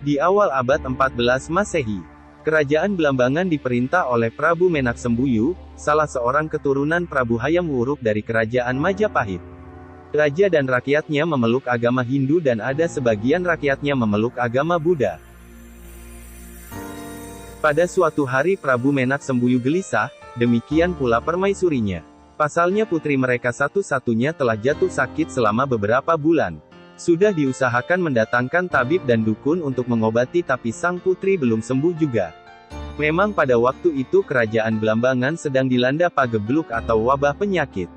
Di awal abad 14 Masehi, Kerajaan Blambangan diperintah oleh Prabu Menak Sembuyu, salah seorang keturunan Prabu Hayam Wuruk dari Kerajaan Majapahit. Raja dan rakyatnya memeluk agama Hindu dan ada sebagian rakyatnya memeluk agama Buddha. Pada suatu hari Prabu Menak Sembuyu gelisah, demikian pula permaisurinya. Pasalnya putri mereka satu-satunya telah jatuh sakit selama beberapa bulan. Sudah diusahakan mendatangkan tabib dan dukun untuk mengobati tapi sang putri belum sembuh juga. Memang pada waktu itu kerajaan Blambangan sedang dilanda pagebluk atau wabah penyakit.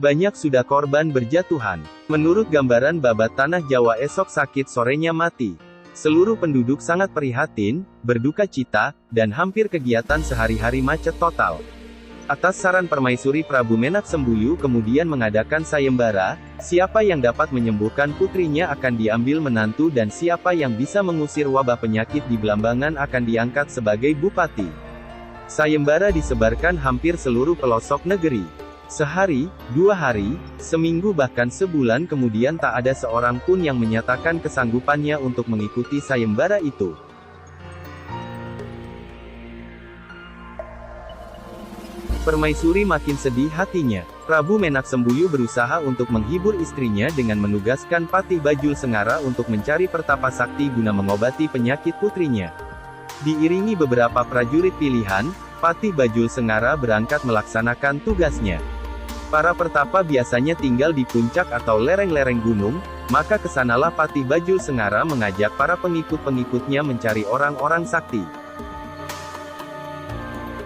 Banyak sudah korban berjatuhan. Menurut gambaran babat tanah Jawa esok sakit sorenya mati. Seluruh penduduk sangat prihatin, berduka cita, dan hampir kegiatan sehari-hari macet total. Atas saran permaisuri Prabu Menak Sembuyu kemudian mengadakan sayembara, siapa yang dapat menyembuhkan putrinya akan diambil menantu dan siapa yang bisa mengusir wabah penyakit di Blambangan akan diangkat sebagai bupati. Sayembara disebarkan hampir seluruh pelosok negeri. Sehari, 2 hari, seminggu bahkan sebulan kemudian tak ada seorang pun yang menyatakan kesanggupannya untuk mengikuti sayembara itu. Permaisuri makin sedih hatinya. Prabu Menak Sembuyu berusaha untuk menghibur istrinya dengan menugaskan Patih Bajul Sengara untuk mencari pertapa sakti guna mengobati penyakit putrinya. Diiringi beberapa prajurit pilihan, Patih Bajul Sengara berangkat melaksanakan tugasnya. Para pertapa biasanya tinggal di puncak atau lereng-lereng gunung, maka kesanalah Patih Bajul Sengara mengajak para pengikut-pengikutnya mencari orang-orang sakti.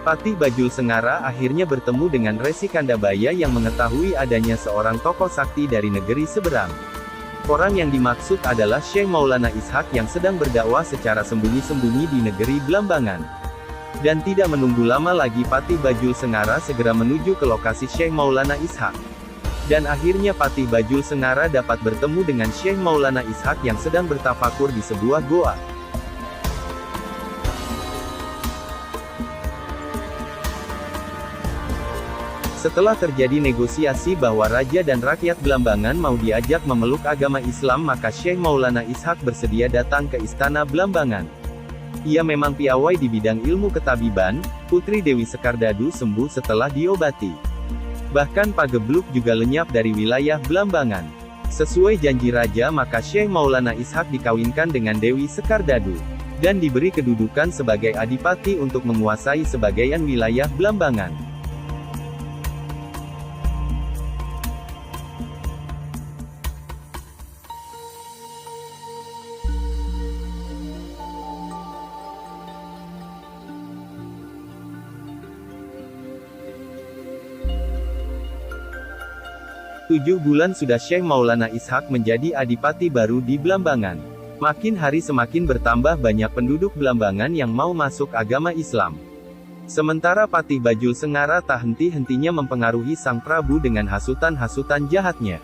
Patih Bajul Sengara akhirnya bertemu dengan Resi Kandabaya yang mengetahui adanya seorang tokoh sakti dari negeri seberang. Orang yang dimaksud adalah Syekh Maulana Ishak yang sedang berdakwah secara sembunyi-sembunyi di negeri Blambangan. Dan tidak menunggu lama lagi Patih Bajul Sengara segera menuju ke lokasi Syekh Maulana Ishak. Dan akhirnya Patih Bajul Sengara dapat bertemu dengan Syekh Maulana Ishak yang sedang bertafakur di sebuah goa. Setelah terjadi negosiasi bahwa raja dan rakyat Blambangan mau diajak memeluk agama Islam maka Syekh Maulana Ishak bersedia datang ke istana Blambangan. Ia memang piawai di bidang ilmu ketabiban, Putri Dewi Sekardadu sembuh setelah diobati. Bahkan pagebluk juga lenyap dari wilayah Blambangan. Sesuai janji raja maka Syekh Maulana Ishak dikawinkan dengan Dewi Sekardadu. Dan diberi kedudukan sebagai adipati untuk menguasai sebagian wilayah Blambangan. Tujuh bulan sudah Syekh Maulana Ishak menjadi adipati baru di Blambangan. Makin hari semakin bertambah banyak penduduk Blambangan yang mau masuk agama Islam. Sementara Patih Bajul Sengara tak henti-hentinya mempengaruhi sang Prabu dengan hasutan-hasutan jahatnya.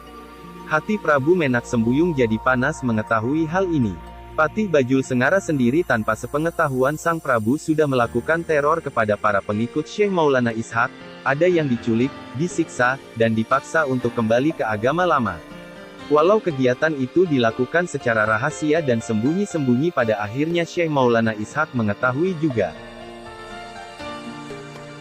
Hati Prabu Menak Sembuyung jadi panas mengetahui hal ini. Patih Bajul Sengara sendiri tanpa sepengetahuan sang Prabu sudah melakukan teror kepada para pengikut Syekh Maulana Ishak. Ada yang diculik, disiksa, dan dipaksa untuk kembali ke agama lama. Walau kegiatan itu dilakukan secara rahasia dan sembunyi-sembunyi pada akhirnya Syekh Maulana Ishak mengetahui juga.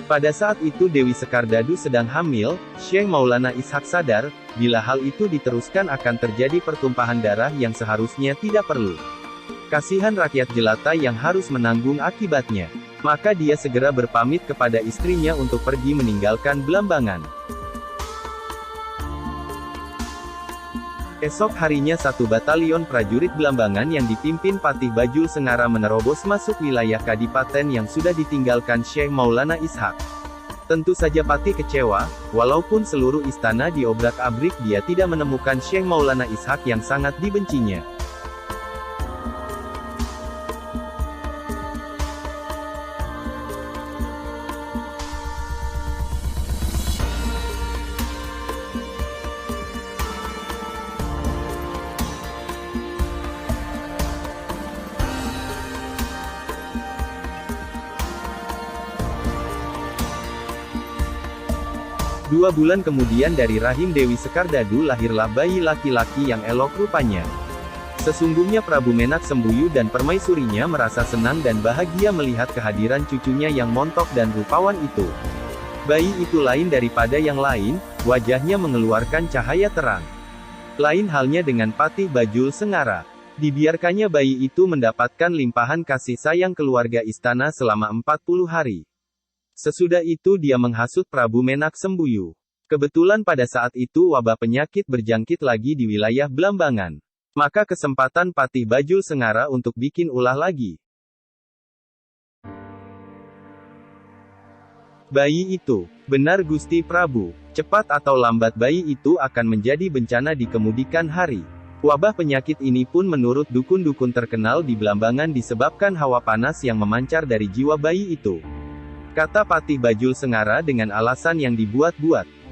Pada saat itu Dewi Sekardadu sedang hamil, Syekh Maulana Ishak sadar, bila hal itu diteruskan akan terjadi pertumpahan darah yang seharusnya tidak perlu. Kasihan rakyat jelata yang harus menanggung akibatnya. Maka dia segera berpamit kepada istrinya untuk pergi meninggalkan Blambangan. Esok harinya satu batalion prajurit Blambangan yang dipimpin Patih Bajul Sengara menerobos masuk wilayah kadipaten yang sudah ditinggalkan Syekh Maulana Ishak. Tentu saja Patih kecewa, walaupun seluruh istana diobrak-abrik dia tidak menemukan Syekh Maulana Ishak yang sangat dibencinya. Dua bulan kemudian dari rahim Dewi Sekardadu lahirlah bayi laki-laki yang elok rupanya. Sesungguhnya Prabu Menak Sembuyu dan permaisurinya merasa senang dan bahagia melihat kehadiran cucunya yang montok dan rupawan itu. Bayi itu lain daripada yang lain, wajahnya mengeluarkan cahaya terang. Lain halnya dengan Patih Bajul Sengara. Dibiarkannya bayi itu mendapatkan limpahan kasih sayang keluarga istana selama 40 hari. Sesudah itu dia menghasut Prabu Menak Sembuyu. Kebetulan pada saat itu wabah penyakit berjangkit lagi di wilayah Blambangan. Maka kesempatan Patih Bajul Sengara untuk bikin ulah lagi. Bayi itu, benar Gusti Prabu, cepat atau lambat bayi itu akan menjadi bencana di kemudian hari. Wabah penyakit ini pun menurut dukun-dukun terkenal di Blambangan disebabkan hawa panas yang memancar dari jiwa bayi itu. Kata Patih Bajul Sengara dengan alasan yang dibuat-buat.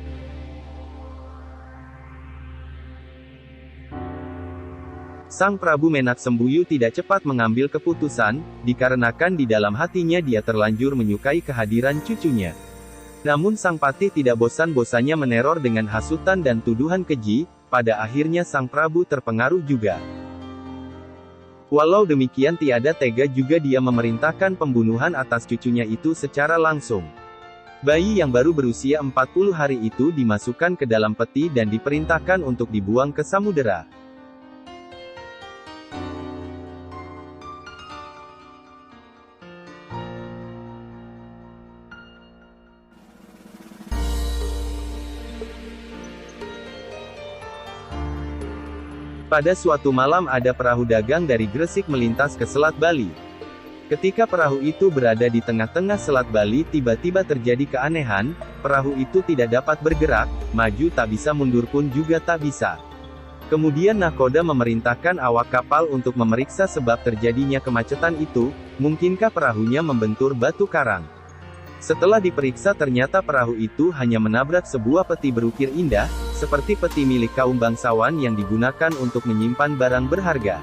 Sang Prabu Menak Sembuyu tidak cepat mengambil keputusan, dikarenakan di dalam hatinya dia terlanjur menyukai kehadiran cucunya. Namun sang patih tidak bosan-bosannya meneror dengan hasutan dan tuduhan keji, pada akhirnya sang Prabu terpengaruh juga. Walau demikian tiada tega juga dia memerintahkan pembunuhan atas cucunya itu secara langsung. Bayi yang baru berusia 40 hari itu dimasukkan ke dalam peti dan diperintahkan untuk dibuang ke samudera. Pada suatu malam ada perahu dagang dari Gresik melintas ke Selat Bali. Ketika perahu itu berada di tengah-tengah Selat Bali tiba-tiba terjadi keanehan, perahu itu tidak dapat bergerak, maju tak bisa mundur pun juga tak bisa. Kemudian nahkoda memerintahkan awak kapal untuk memeriksa sebab terjadinya kemacetan itu, mungkinkah perahunya membentur batu karang. Setelah diperiksa ternyata perahu itu hanya menabrak sebuah peti berukir indah, seperti peti milik kaum bangsawan yang digunakan untuk menyimpan barang berharga.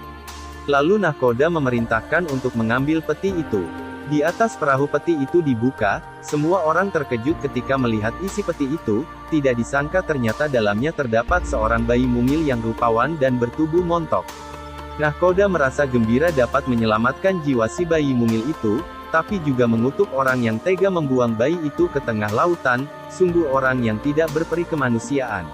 Lalu nahkoda memerintahkan untuk mengambil peti itu. Di atas perahu peti itu dibuka, semua orang terkejut ketika melihat isi peti itu, tidak disangka ternyata dalamnya terdapat seorang bayi mungil yang rupawan dan bertubuh montok. Nahkoda merasa gembira dapat menyelamatkan jiwa si bayi mungil itu, tapi juga mengutuk orang yang tega membuang bayi itu ke tengah lautan, sungguh orang yang tidak berperi kemanusiaan.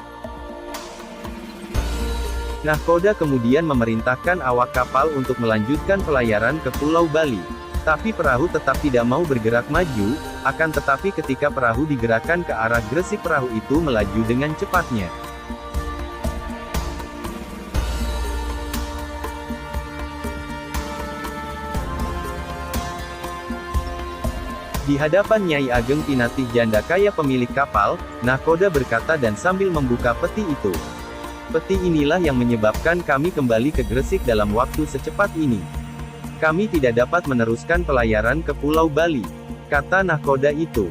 Nahkoda kemudian memerintahkan awak kapal untuk melanjutkan pelayaran ke Pulau Bali. Tapi perahu tetap tidak mau bergerak maju, akan tetapi ketika perahu digerakkan ke arah Gresik perahu itu melaju dengan cepatnya. Di hadapan Nyai Ageng Pinatih Janda Kaya pemilik kapal, nahkoda berkata dan sambil membuka peti itu. Peti inilah yang menyebabkan kami kembali ke Gresik dalam waktu secepat ini. Kami tidak dapat meneruskan pelayaran ke Pulau Bali, kata nahkoda itu.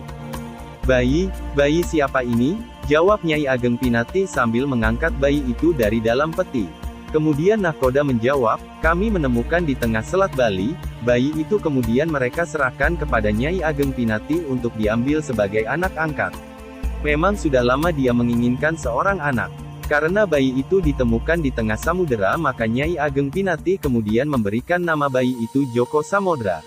Bayi siapa ini? Jawab Nyai Ageng Pinatih sambil mengangkat bayi itu dari dalam peti. Kemudian nahkoda menjawab, kami menemukan di tengah Selat Bali, bayi itu kemudian mereka serahkan kepada Nyai Ageng Pinatih untuk diambil sebagai anak angkat. Memang sudah lama dia menginginkan seorang anak. Karena bayi itu ditemukan di tengah samudera maka Nyai Ageng Pinatih kemudian memberikan nama bayi itu Joko Samodra.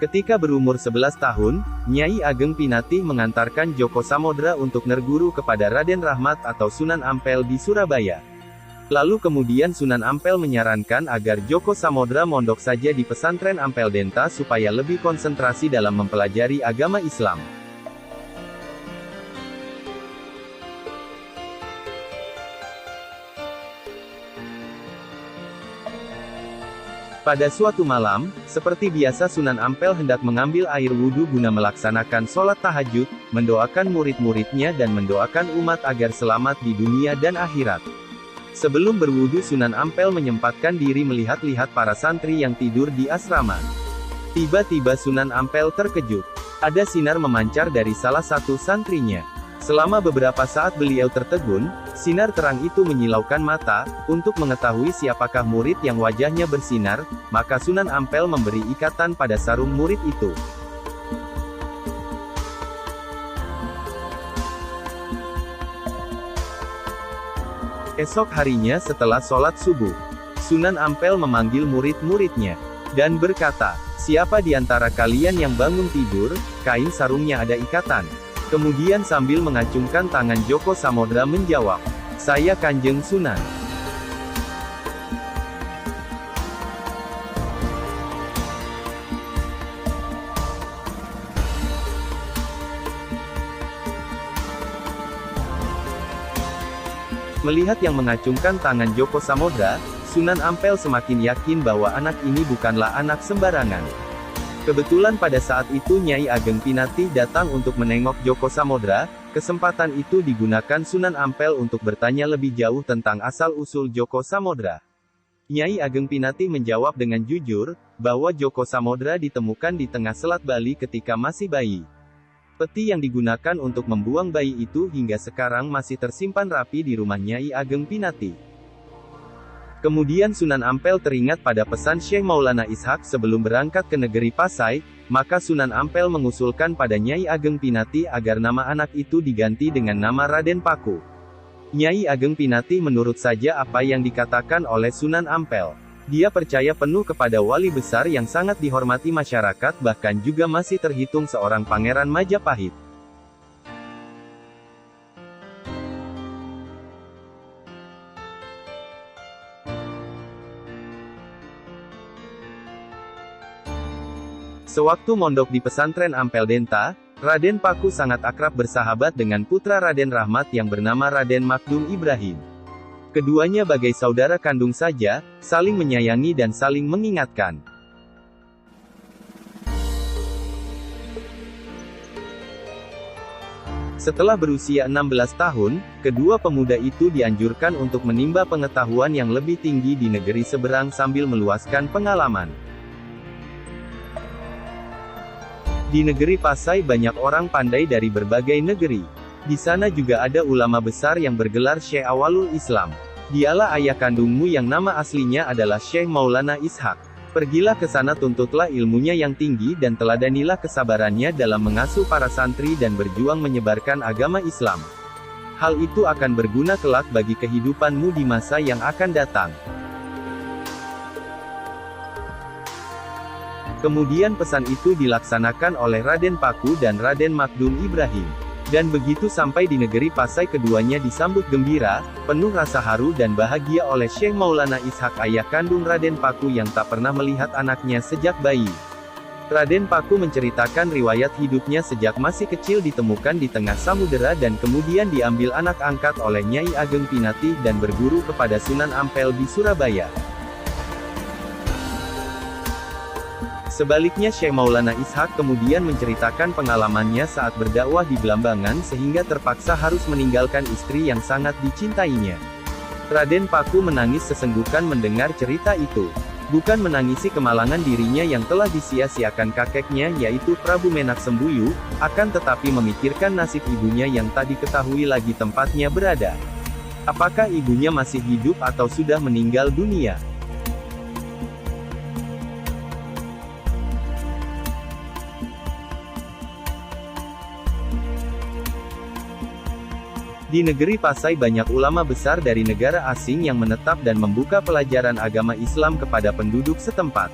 Ketika berumur 11 tahun, Nyai Ageng Pinatih mengantarkan Joko Samodra untuk nerguru kepada Raden Rahmat atau Sunan Ampel di Surabaya. Lalu kemudian Sunan Ampel menyarankan agar Joko Samodra mondok saja di pesantren Ampel Denta supaya lebih konsentrasi dalam mempelajari agama Islam. Pada suatu malam, seperti biasa Sunan Ampel hendak mengambil air wudhu guna melaksanakan sholat tahajud, mendoakan murid-muridnya dan mendoakan umat agar selamat di dunia dan akhirat. Sebelum berwudhu Sunan Ampel menyempatkan diri melihat-lihat para santri yang tidur di asrama. Tiba-tiba Sunan Ampel terkejut. Ada sinar memancar dari salah satu santrinya. Selama beberapa saat beliau tertegun, sinar terang itu menyilaukan mata. Untuk mengetahui siapakah murid yang wajahnya bersinar, maka Sunan Ampel memberi ikatan pada sarung murid itu. Esok harinya setelah sholat subuh, Sunan Ampel memanggil murid-muridnya, dan berkata, "Siapa di antara kalian yang bangun tidur, kain sarungnya ada ikatan?" Kemudian sambil mengacungkan tangan Djoko Samodra menjawab, "Saya Kanjeng Sunan." Melihat yang mengacungkan tangan Djoko Samodra, Sunan Ampel semakin yakin bahwa anak ini bukanlah anak sembarangan. Kebetulan pada saat itu Nyai Ageng Pinati datang untuk menengok Djoko Samodra. Kesempatan itu digunakan Sunan Ampel untuk bertanya lebih jauh tentang asal-usul Djoko Samodra. Nyai Ageng Pinati menjawab dengan jujur, bahwa Djoko Samodra ditemukan di tengah Selat Bali ketika masih bayi. Peti yang digunakan untuk membuang bayi itu hingga sekarang masih tersimpan rapi di rumah Nyai Ageng Pinati. Kemudian Sunan Ampel teringat pada pesan Syekh Maulana Ishak sebelum berangkat ke negeri Pasai, maka Sunan Ampel mengusulkan pada Nyai Ageng Pinati agar nama anak itu diganti dengan nama Raden Paku. Nyai Ageng Pinati menurut saja apa yang dikatakan oleh Sunan Ampel. Dia percaya penuh kepada wali besar yang sangat dihormati masyarakat, bahkan juga masih terhitung seorang pangeran Majapahit. Sewaktu mondok di pesantren Ampel Denta, Raden Paku sangat akrab bersahabat dengan putra Raden Rahmat yang bernama Raden Makdum Ibrahim. Keduanya bagai saudara kandung saja, saling menyayangi dan saling mengingatkan. Setelah berusia 16 tahun, kedua pemuda itu dianjurkan untuk menimba pengetahuan yang lebih tinggi di negeri seberang sambil meluaskan pengalaman. Di negeri Pasai banyak orang pandai dari berbagai negeri. Di sana juga ada ulama besar yang bergelar Syekh Awalul Islam. Dialah ayah kandungmu yang nama aslinya adalah Syekh Maulana Ishak. Pergilah ke sana, tuntutlah ilmunya yang tinggi dan teladanilah kesabarannya dalam mengasuh para santri dan berjuang menyebarkan agama Islam. Hal itu akan berguna kelak bagi kehidupanmu di masa yang akan datang. Kemudian pesan itu dilaksanakan oleh Raden Paku dan Raden Makdum Ibrahim. Dan begitu sampai di negeri Pasai, keduanya disambut gembira, penuh rasa haru dan bahagia oleh Syekh Maulana Ishak, ayah kandung Raden Paku yang tak pernah melihat anaknya sejak bayi. Raden Paku menceritakan riwayat hidupnya sejak masih kecil ditemukan di tengah samudera dan kemudian diambil anak angkat oleh Nyai Ageng Pinati dan berguru kepada Sunan Ampel di Surabaya. Sebaliknya Syekh Maulana Ishak kemudian menceritakan pengalamannya saat berdakwah di Belambangan sehingga terpaksa harus meninggalkan istri yang sangat dicintainya. Raden Paku menangis sesenggukan mendengar cerita itu. Bukan menangisi kemalangan dirinya yang telah disia-siakan kakeknya yaitu Prabu Menak Sembuyu, akan tetapi memikirkan nasib ibunya yang tak diketahui lagi tempatnya berada. Apakah ibunya masih hidup atau sudah meninggal dunia? Di negeri Pasai banyak ulama besar dari negara asing yang menetap dan membuka pelajaran agama Islam kepada penduduk setempat.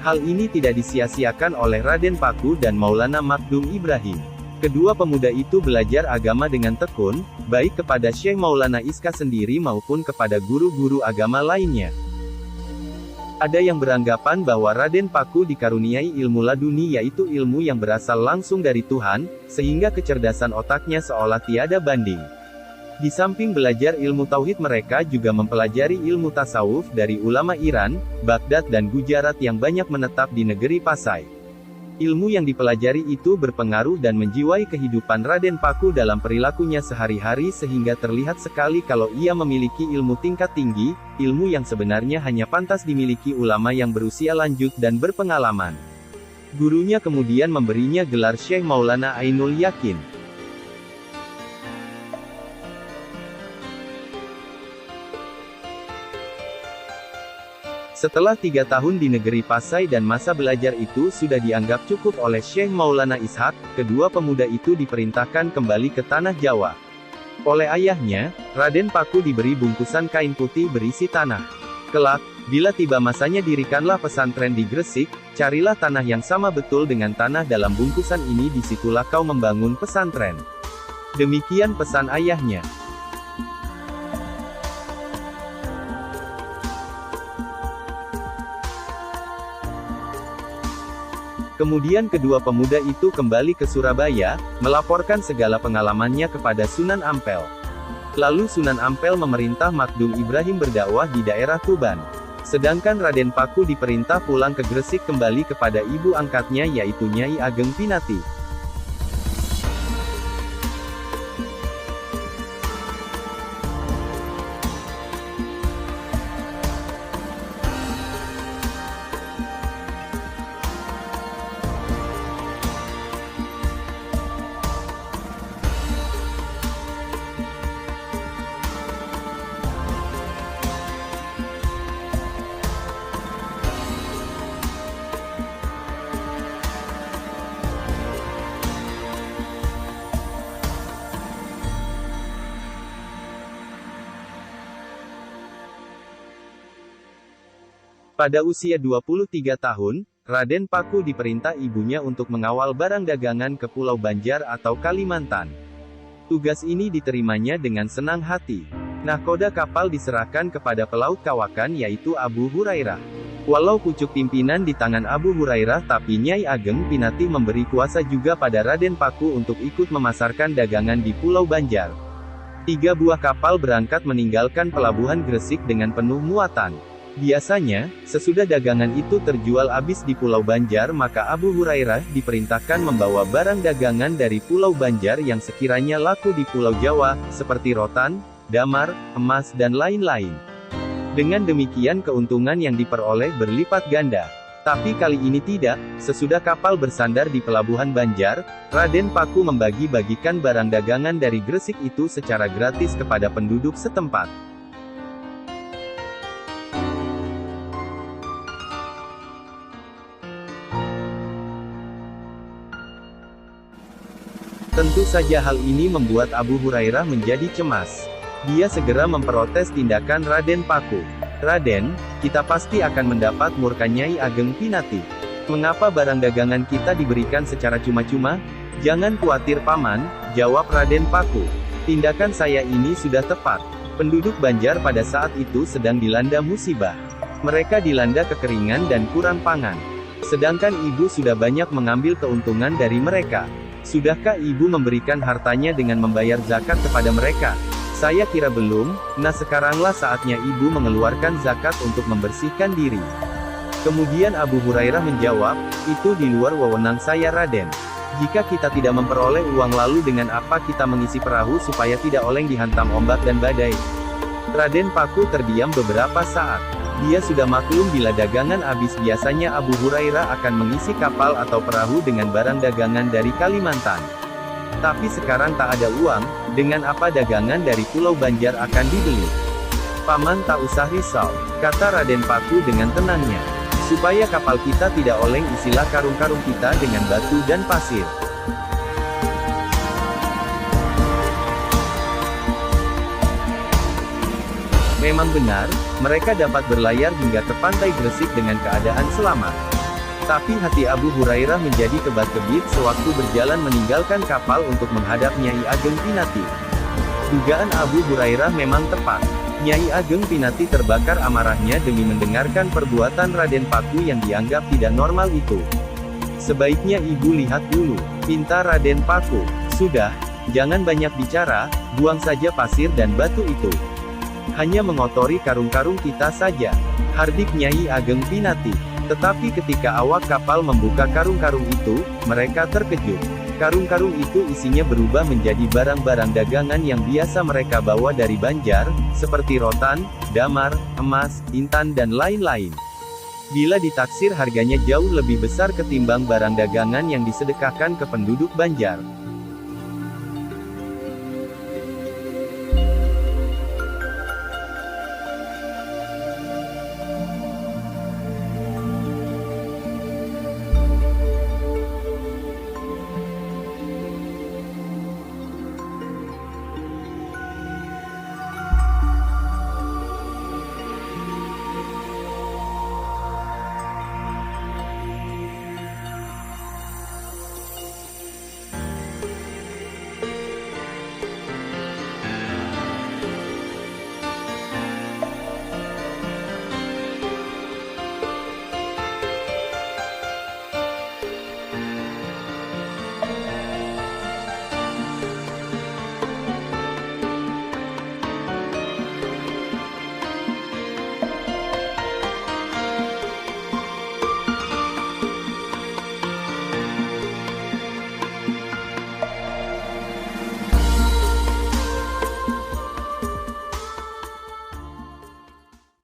Hal ini tidak disia-siakan oleh Raden Paku dan Maulana Makdum Ibrahim. Kedua pemuda itu belajar agama dengan tekun, baik kepada Syekh Maulana Ishak sendiri maupun kepada guru-guru agama lainnya. Ada yang beranggapan bahwa Raden Paku dikaruniai ilmu laduni, yaitu ilmu yang berasal langsung dari Tuhan, sehingga kecerdasan otaknya seolah tiada banding. Di samping belajar ilmu tauhid, mereka juga mempelajari ilmu tasawuf dari ulama Iran, Baghdad dan Gujarat yang banyak menetap di negeri Pasai. Ilmu yang dipelajari itu berpengaruh dan menjiwai kehidupan Raden Paku dalam perilakunya sehari-hari sehingga terlihat sekali kalau ia memiliki ilmu tingkat tinggi, ilmu yang sebenarnya hanya pantas dimiliki ulama yang berusia lanjut dan berpengalaman. Gurunya kemudian memberinya gelar Syekh Maulana Ainul Yakin. Setelah 3 tahun di negeri Pasai dan masa belajar itu sudah dianggap cukup oleh Syekh Maulana Ishak, kedua pemuda itu diperintahkan kembali ke tanah Jawa. Oleh ayahnya, Raden Paku diberi bungkusan kain putih berisi tanah. Kelak, bila tiba masanya dirikanlah pesantren di Gresik, carilah tanah yang sama betul dengan tanah dalam bungkusan ini, disitulah kau membangun pesantren. Demikian pesan ayahnya. Kemudian kedua pemuda itu kembali ke Surabaya, melaporkan segala pengalamannya kepada Sunan Ampel. Lalu Sunan Ampel memerintah Makdum Ibrahim berdakwah di daerah Tuban. Sedangkan Raden Paku diperintah pulang ke Gresik kembali kepada ibu angkatnya yaitu Nyai Ageng Pinati. Pada usia 23 tahun, Raden Paku diperintah ibunya untuk mengawal barang dagangan ke Pulau Banjar atau Kalimantan. Tugas ini diterimanya dengan senang hati. Nahkoda kapal diserahkan kepada pelaut kawakan yaitu Abu Hurairah. Walau pucuk pimpinan di tangan Abu Hurairah, tapi Nyai Ageng Pinati memberi kuasa juga pada Raden Paku untuk ikut memasarkan dagangan di Pulau Banjar. 3 buah kapal berangkat meninggalkan pelabuhan Gresik dengan penuh muatan. Biasanya, sesudah dagangan itu terjual habis di Pulau Banjar, maka Abu Hurairah diperintahkan membawa barang dagangan dari Pulau Banjar yang sekiranya laku di Pulau Jawa, seperti rotan, damar, emas dan lain-lain. Dengan demikian keuntungan yang diperoleh berlipat ganda. Tapi kali ini tidak, sesudah kapal bersandar di pelabuhan Banjar, Raden Paku membagi-bagikan barang dagangan dari Gresik itu secara gratis kepada penduduk setempat. Tentu saja hal ini membuat Abu Hurairah menjadi cemas. Dia segera memprotes tindakan Raden Paku. "Raden, kita pasti akan mendapat murka Nyai Ageng Pinati. Mengapa barang dagangan kita diberikan secara cuma-cuma?" "Jangan khawatir Paman," jawab Raden Paku. "Tindakan saya ini sudah tepat. Penduduk Banjar pada saat itu sedang dilanda musibah. Mereka dilanda kekeringan dan kurang pangan. Sedangkan ibu sudah banyak mengambil keuntungan dari mereka. Sudahkah ibu memberikan hartanya dengan membayar zakat kepada mereka? Saya kira belum. Nah, sekaranglah saatnya ibu mengeluarkan zakat untuk membersihkan diri." Kemudian Abu Hurairah menjawab, "Itu di luar wewenang saya Raden. Jika kita tidak memperoleh uang, lalu dengan apa kita mengisi perahu supaya tidak oleng dihantam ombak dan badai?" Raden Paku terdiam beberapa saat. Dia sudah maklum bila dagangan habis, biasanya Abu Hurairah akan mengisi kapal atau perahu dengan barang dagangan dari Kalimantan. Tapi sekarang tak ada uang, dengan apa dagangan dari Pulau Banjar akan dibeli? "Paman tak usah risau," kata Raden Paku dengan tenangnya. "Supaya kapal kita tidak oleng, isilah karung-karung kita dengan batu dan pasir. Memang benar, mereka dapat berlayar hingga ke pantai Gresik dengan keadaan selamat." Tapi hati Abu Hurairah menjadi kebat-kebit sewaktu berjalan meninggalkan kapal untuk menghadap Nyai Ageng Pinati. Dugaan Abu Hurairah memang tepat. Nyai Ageng Pinati terbakar amarahnya demi mendengarkan perbuatan Raden Paku yang dianggap tidak normal itu. "Sebaiknya ibu lihat dulu," pinta Raden Paku. "Sudah, jangan banyak bicara, buang saja pasir dan batu itu. Hanya mengotori karung-karung kita saja," hardik Nyai Ageng Pinati. Tetapi ketika awak kapal membuka karung-karung itu, mereka terkejut. Karung-karung itu isinya berubah menjadi barang-barang dagangan yang biasa mereka bawa dari Banjar, seperti rotan, damar, emas, intan dan lain-lain. Bila ditaksir harganya jauh lebih besar ketimbang barang dagangan yang disedekahkan ke penduduk Banjar.